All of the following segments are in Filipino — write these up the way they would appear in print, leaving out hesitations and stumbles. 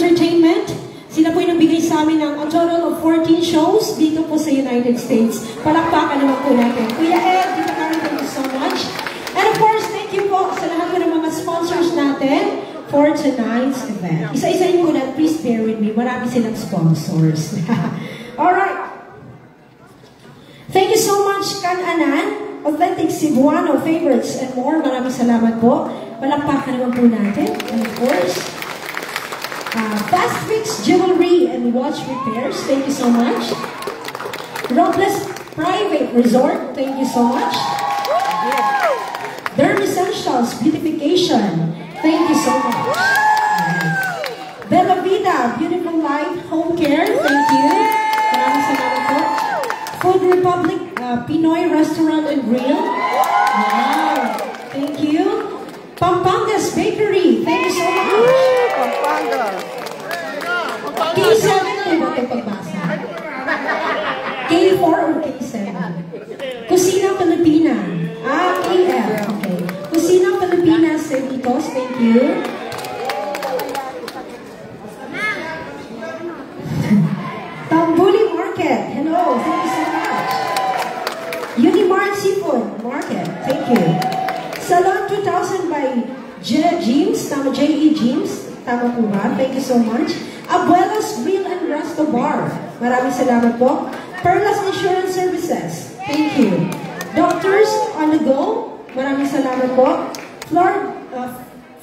Entertainment. Sila po yung nagbigay sa amin ng a total of 14 shows dito po sa United States. Palakpakan naman po natin. Kuya Ed, Tita Karen, thank you so much. And of course, thank you po sa lahat po ng mga sponsors natin for tonight's event. Isa-isahin ko na, please bear with me. Marami silang sponsors. Alright. Thank you so much, Kan Anan, Authentic Cebuano Favorites and more. Maraming salamat po. Palakpakan naman po natin. And of course, Fast Fix Jewelry and Watch Repairs. Thank you so much. Robles Private Resort. Thank you so much. Derm Essentials Beautification. Thank you so much. Bella Vida Beautiful Life Home Care. Thank you. Maraming salamat po. Food Republic Pinoy Restaurant and Grill. Wow. Thank you. Pampangas Bakery. Thank you so much. Pampangas. K7 po ba ito pagbasa? K4 or K7? Kusina Pilipina. KL. Okay. Kusina Pilipina Cerritos. Thank you. Tambuli Market. Hello. Thank you so much. Unimart Seafood Market. Thank you. Salon 2000 by James. Tama, J.E. James. Tama po ba? Thank you so much. Abuelas Grill and Resto Bar. Maraming salamat po. Perlas Insurance Services. Thank you. Doctors on the Go. Maraming salamat po.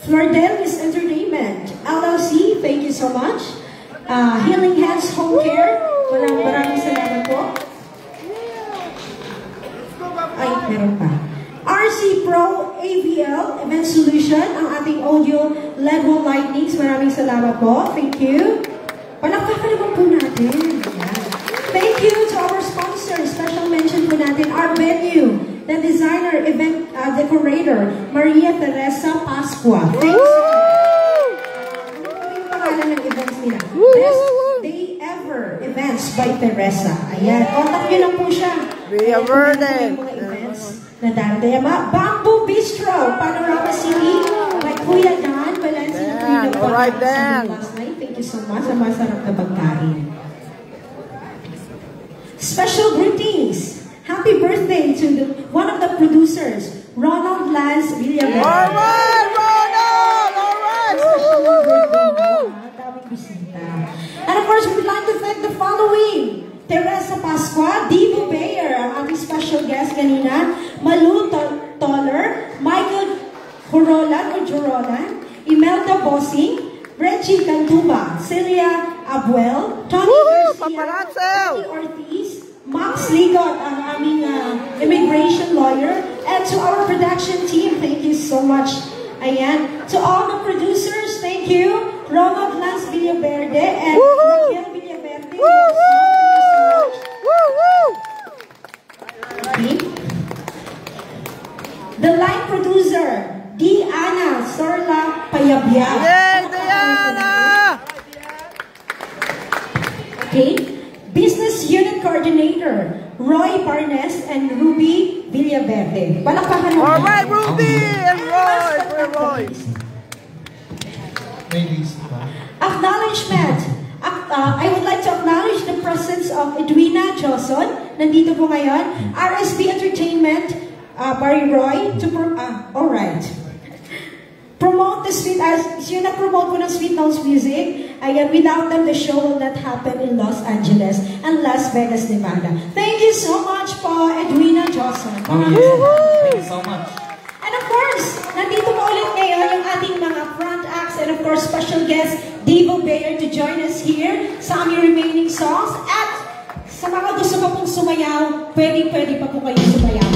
Flordelis Entertainment. LLC. Thank you so much. Healing Hands Home Care. Maraming salamat po. Ay, meron pa. RC Pro AVL Event Solution, ang ating audio LED wall lightnings. Maraming salamat po. Thank you. Palakpakan naman po natin. Thank you to our sponsor. Special mention po natin, our venue, the designer, event decorator, Maria Teresa Pascua. Thanks. Ano po yung pangalan ng events nila? Best Day Ever Events by Teresa. Ayan. Contact nyo lang po siya. Via Verde. Na darating. Bamboo Bistro, Panorama City, by Kuya Dan, Valencia. Alright, Dan. Last night. Thank you so much. Ang masarap na pagkain. Special greetings. Happy birthday to one of the producers, Ronald Lance Villaverde. Alright, Ronald! Alright! Special birthday. Daming bisita. And of course, we'd like to thank the following. Teresa Pascua, Divo Bayer, ang ating special guest kanina, Malu Toller, Michael Jorolan, Imelda Bossing, Reggie Cantuba, Celia Abuel, Tony Garcia, Tony Ortiz, Max Ligot, ang aming immigration lawyer, and to our production team, thank you so much. Ayan. To all the producers, thank you. Ronald Lance Villaverde and Raquel Villaverde. The line producer, Diana Sorla Payabia. Yes, Diana! Okay. Business Unit Coordinator, Roy Barnes and Ruby Villaverde. Palakpakan naman. Alright, Ruby and Roy. Ladies. Acknowledgement. I would like to acknowledge the presence of Edwina Joson. Nandito po ngayon. RSB Entertainment, Barry Roy. Alright. Promote the Sweet Notes. Yung nag-promote po ng Sweet Notes Music. Ayan, without them, the show will not happen in Los Angeles and Las Vegas, Nevada. Thank you so much po, Edwina Joson. Thank you so much. And of course, nandito po ulit ngayon yung ating mga front acts and of course, special guest, Divo Bayer to join us here sa aming remaining songs. At sa mga gusto pa pong sumayaw, pwede pa po kayo sumayaw.